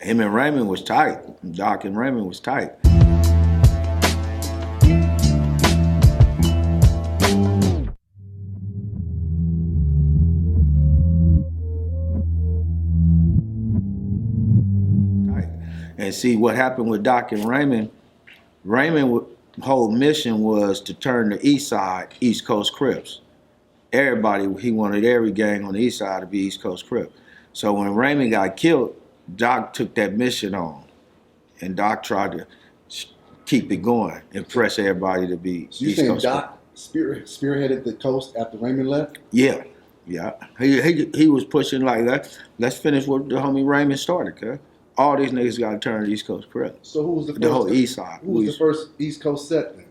Him and Raymond was tight. Doc and Raymond was tight. And see what happened with Doc and Raymond. Raymond's whole mission was to turn the East Side East Coast Crips. Everybody, he wanted every gang on the East Side to be East Coast Crip. So when Raymond got killed, Doc took that mission on, and Doc tried to keep it going and press everybody to be So you East saying Coast Doc spearheaded the coast after Raymond left? Yeah, yeah. He was pushing like that. Let's finish what the homie Raymond started, cuz. All these niggas got to turn to East Coast Crip. So who was the first? The whole East Side. Who was the first East Coast set then?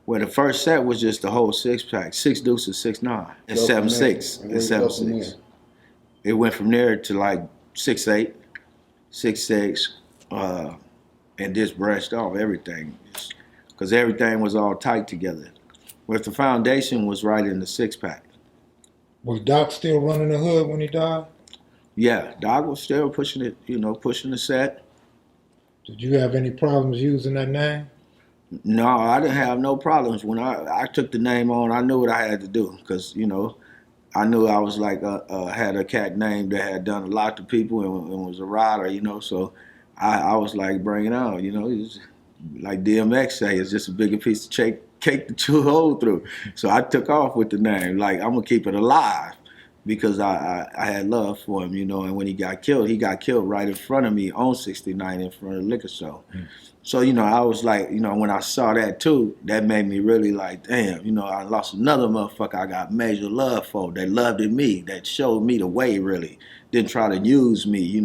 Well, the first set was just the whole six pack, 6 deuces, 6'9", and 7'6", and 7'6". It went from there to like 6'8", 6'6", and just branched off everything, because everything was all tight together. But the foundation was right in the 6-pack. Was Doc still running the hood when he died? Yeah, Doc was still pushing it, pushing the set. Did you have any problems using that name? No, I didn't have no problems. When I took the name on, I knew what I had to do, because, I knew I was like, had a cat name that had done a lot to people and was a rider, so I was like, bring it on, it's like DMX say, it's just a bigger piece of cake to chew a hole through. So I took off with the name, like, I'm going to keep it alive, because I had love for him, and when he got killed right in front of me on 69 in front of the liquor store. So, I was like, when I saw that too, that made me really like, damn, I lost another motherfucker I got major love for, that loved in me, that showed me the way, really. Didn't try to use me,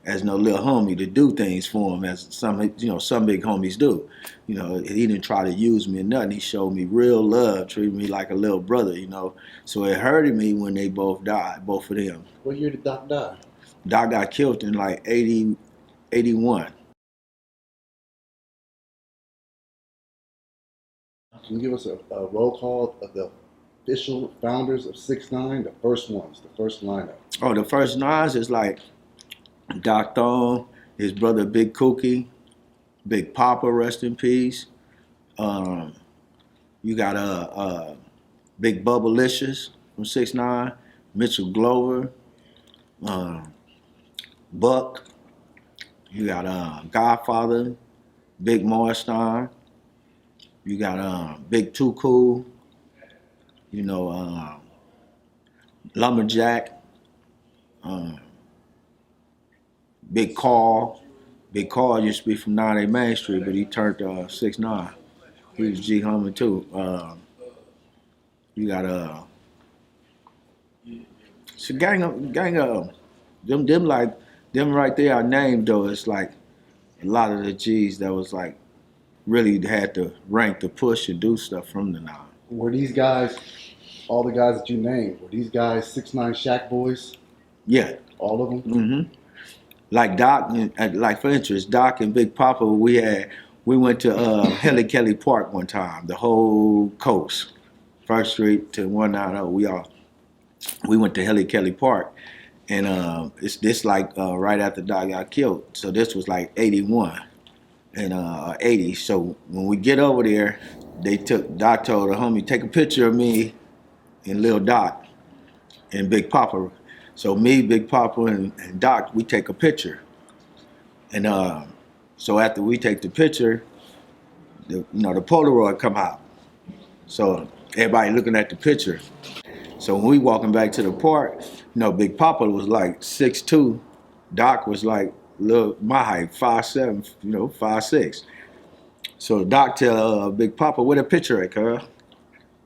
as no little homie to do things for him, as some big homies do. He didn't try to use me or nothing. He showed me real love, treated me like a little brother, So it hurted me when they both died, both of them. What year did Doc die? Doc got killed in like 81. Can you give us a roll call of the official founders of 6ix9ine, the first ones, the first lineup? Oh, the first nines is like Docthone, his brother Big Kookie, Big Papa, rest in peace. You got Big Bubblicious from 6ix9ine, Mitchell Glover, Buck. You got Godfather, Big Morstein. You got Big Too Cool, Lumberjack, Big Carl. Big Carl used to be from 98 Main Street, but he turned 6'9". He was G Hummer too. You got it's a gang of them right there are named though. It's like a lot of the G's that was like really had to rank to push and do stuff from the 9. Were these guys, all the guys that you named, were these guys 6ix9ine Shack boys? Yeah. All of them? Mm-hmm. Like Doc, like for instance, Doc and Big Papa, we went to Helly Kelly Park one time, the whole coast, 1st Street to 190. We went to Helly Kelly Park, and it's this like right after Doc got killed. So this was like 81 and 80. So when we get over there, Doc told the homie, take a picture of me and Lil Doc and Big Papa. So me, Big Papa, and Doc, we take a picture. And so after we take the picture, the Polaroid come out. So everybody looking at the picture. So when we walking back to the park, Big Papa was like 6'2". Doc was like my height, 5'7", 5'6". So Doc tell Big Papa, where the picture at, cuz?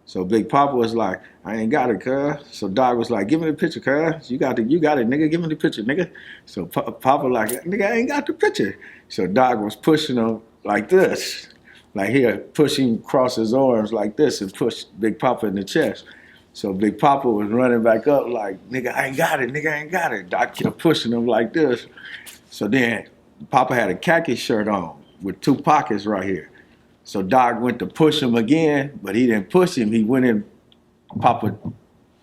So Big Papa was like, I ain't got it, cuz. So Doc was like, give me the picture, cuz. You got it, nigga. Give me the picture, nigga. So Papa like, nigga, I ain't got the picture. So Doc was pushing him like this. Like here, pushing across his arms like this and pushed Big Papa in the chest. So Big Papa was running back up like, nigga, I ain't got it, nigga, I ain't got it. Doc kept pushing him like this. So then Papa had a khaki shirt on with 2 pockets right here. So Doc went to push him again, but he didn't push him. He went in Papa's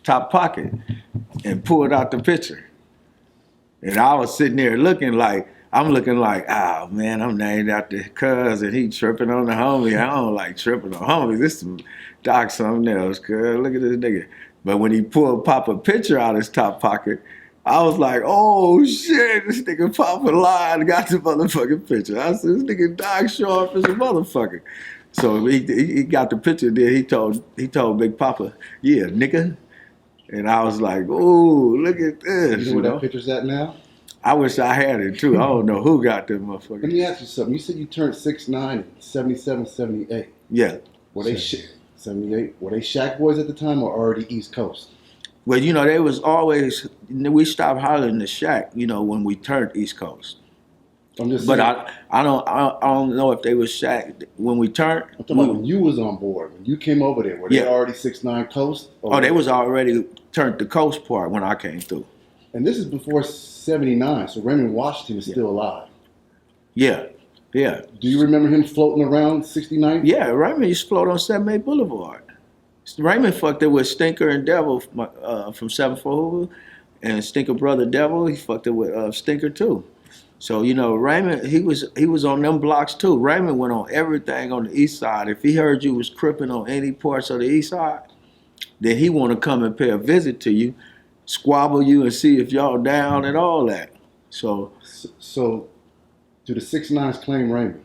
top pocket and pulled out the picture. And I was sitting there looking like, I'm looking like, oh man, I'm named after cuz and he tripping on the homie. I don't like tripping on homies. This is Doc something else, cuz. Look at this nigga. But when he pop a picture out of his top pocket, I was like, oh shit, this nigga Papa lied, got the motherfucking picture. I said, this nigga Doc sharp as a motherfucker. So he got the picture there. He told Big Papa, yeah, nigga. And I was like, oh, look at this. You know where that picture's at now? I wish I had it too. I don't know who got that motherfucker. Let me ask you something. You said you turned 6'9" in 77, 78. Yeah. Were they 78? Were they Shack Boys at the time or already East Coast? Well, you know, they was always, we stopped hollering the Shack, you know, when we turned East Coast. I'm just But saying, I don't know if they was Shack when we turned. I'm talking about when you was on board, when you came over there. Were they already 6'9" Coast? Oh, they was already turned the Coast part when I came through. And this is before 79, so Raymond Washington is still alive. Yeah, yeah. Do you remember him floating around 69? Yeah, Raymond used to float on 7A Boulevard. Raymond fucked it with Stinker and Devil from 74 and Stinker Brother Devil. He fucked it with Stinker too. So, you know, Raymond, he was on them blocks too. Raymond went on everything on the east side. If he heard you was cripping on any parts of the east side, then he want to come and pay a visit to you, squabble you and see if y'all down and all that. So do the 6'9" claim Raymond?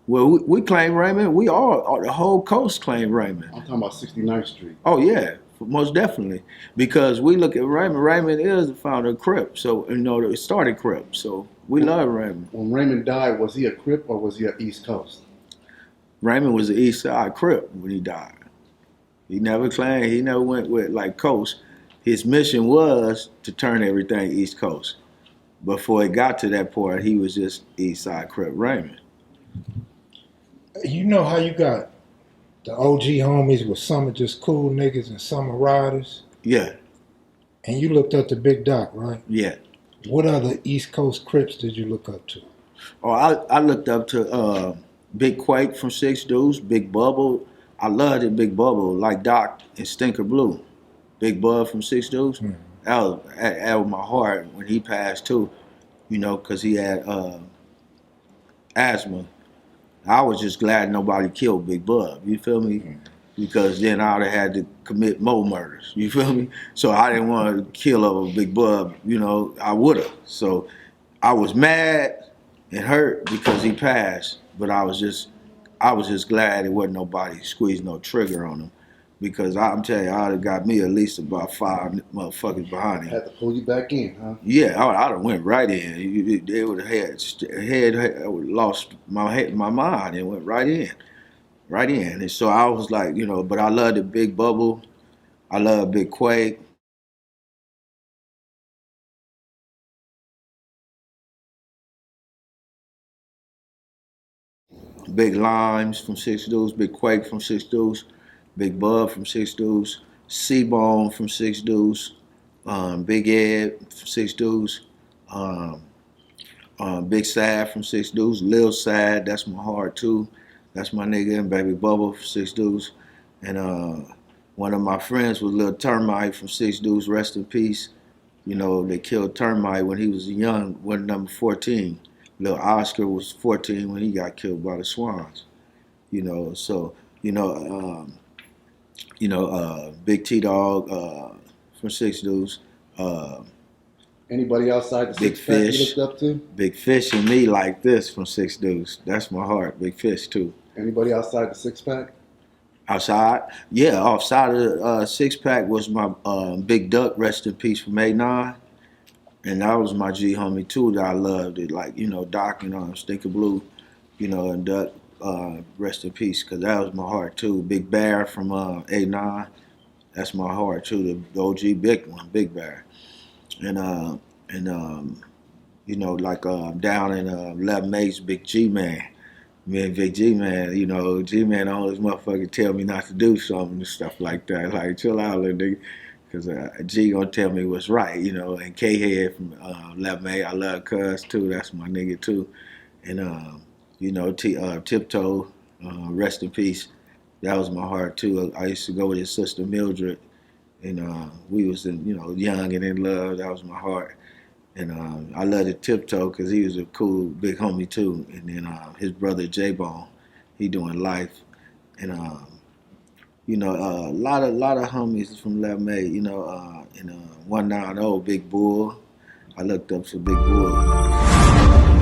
Well, we claim Raymond. We all, the whole coast claim Raymond. I'm talking about 69th Street. Oh, yeah, most definitely. Because we look at Raymond. Raymond is the founder of Crip. So, you know, it started Crip. So we love Raymond. When Raymond died, was he a Crip or was he a East Coast? Raymond was the East Side Crip when he died. He never claimed, he never went with like Coast. His mission was to turn everything East Coast. Before it got to that point, he was just East Side Crip Raymond. You know how you got the OG homies with some are just cool niggas and some are riders? Yeah, And you looked up to Big Doc, right? yeah. What other East Coast Crips did you look up to? Oh, I looked up to Big Quake from Six Deuce, Big Bubble. I loved it, Big Bubble, like Doc and Stinker Blue. Big Bub from Six Deuce. Mm-hmm. That was my heart when he passed too, you know, because he had asthma. I was just glad nobody killed Big Bub, you feel me? Mm-hmm. Because then I would have had to commit more murders, you feel me? So I didn't want to kill over Big Bub, you know, I would have. So I was mad and hurt because he passed, but I was just glad it wasn't nobody squeezed no trigger on him. Because I'm telling you, I'd have got me at least about 5 motherfuckers behind him. Had to pull you back in, huh? Yeah, I'd have went right in. They would have lost my mind and went right in. And so I was like, you know, but I love the Big Bubble. I love Big Quake. Big Limes from Six Deuce, Big Quake from Six Deuce, Big Bub from Six Deuce, C-Bone from Six Deuce, Big Ed from Six Deuce, Big Sad from Six Deuce, Lil Sad, that's my heart too. That's my nigga, and Baby Bubba from Six Deuce. And one of my friends was Lil Termite from Six Deuce, rest in peace. You know, they killed Termite when he was young, when number 14. Lil Oscar was 14 when he got killed by the Swans. You know, so, Big T-Dog from Six Deuce. Anybody outside the Big Six Pack Fish. you looked up to? Big Fish and me like this from Six Deuce. That's my heart. Big Fish too. Anybody outside the Six Pack? Outside? Yeah, outside of the Six Pack was my Big Duck, rest in peace, from A9. And that was my G homie too that I loved it. Like, you know, Doc and Stinker Blue, you know, and Duck, rest in peace, because that was my heart too. Big Bear from A9, that's my heart too. The OG big one, Big Bear. And you know, like down in 11 Mates, Big G-Man. Me and Big G-Man, you know, G-Man always motherfucker tell me not to do something and stuff like that. Like, chill out, little nigga. Because G gonna tell me what's right, you know. And K-Head from 11A, I love Cuz too. That's my nigga too. And, you know, Tiptoe, rest in peace. That was my heart too. I used to go with his sister Mildred. And we was, young and in love. That was my heart. And I love the Tiptoe because he was a cool big homie too. And then his brother J-Bone, he doing life. And you know, a lot of homies from Left May, you know, and 190 Big Bull. I looked up to Big Bull.